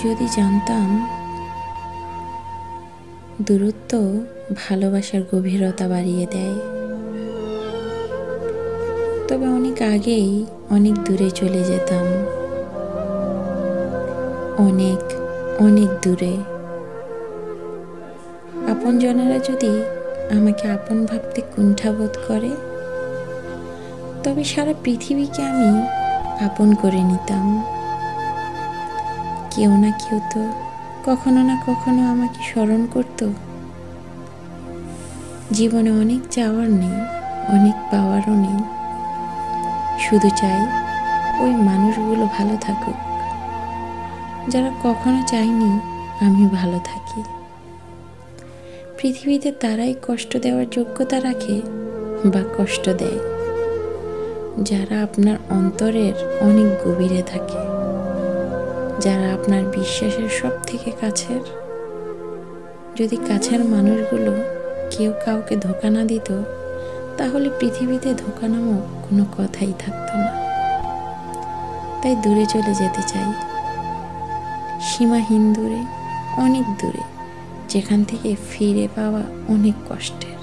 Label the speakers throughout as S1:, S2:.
S1: যদি জানতাম দূরত্ব ভালোবাসার গভীরতা বাড়িয়ে দেয়, তবে অনেক আগেই অনেক দূরে চলে যেতাম। অনেক অনেক দূরে। আপনজনেরা যদি আমাকে আপন ভাবতে কুণ্ঠাবোধ করে, তবে সারা পৃথিবীকে আমি আপন করে নিতাম। কেউ না কেউ তো কখনো না কখনো আমাকে স্মরণ করত। জীবনে অনেক চাওয়ার নেই, অনেক পাওয়ারও নেই, শুধু চাই ওই মানুষগুলো ভালো থাকুক যারা কখনো চায়নি আমি ভালো থাকি। পৃথিবীতে তারাই কষ্ট দেওয়ার যোগ্যতা রাখে বা কষ্ট দেয় যারা আপনার অন্তরের অনেক গভীরে থাকে, যারা আপনার বিশ্বাসের সব থেকে কাছের। যদি কাছের মানুষগুলো কেউ কাউকে ধোঁকা না দিত, তাহলে পৃথিবীতে ধোঁকা নামক কোনো কথাই থাকতো না। তাই দূরে চলে যেতে চাই, সীমাহীন দূরে, অনেক দূরে, যেখান থেকে ফিরে পাওয়া অনেক কষ্টের।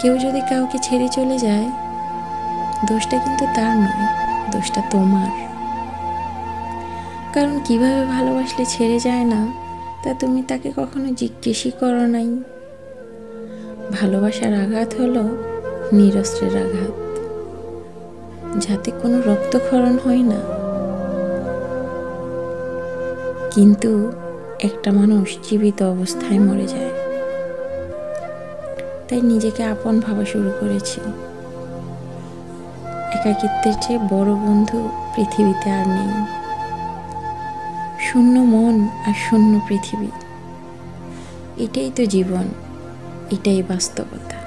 S1: কেউ যদি কাউকে ছেড়ে চলে যায়, দোষটা কিন্তু তার নয়, দোষটা তোমার। কারণ কিভাবে ভালোবাসলে ছেড়ে যায় না তা তুমি তাকে কখনো জিজ্ঞেসই করো নাই। ভালোবাসার আঘাত হলো নিরস্ত্রের আঘাত, যাতে কোনো রক্তক্ষরণ হয় না। কিন্তু একটা মানুষ জীবিত অবস্থায় মরে যায়। তাই নিজেকে আপন ভাবা শুরু করেছি। একাকিত্বের চেয়ে বড় বন্ধু পৃথিবীতে আর নেই। শূন্য মন আর শূন্য পৃথিবী, এটাই তো জীবন, এটাই বাস্তবতা।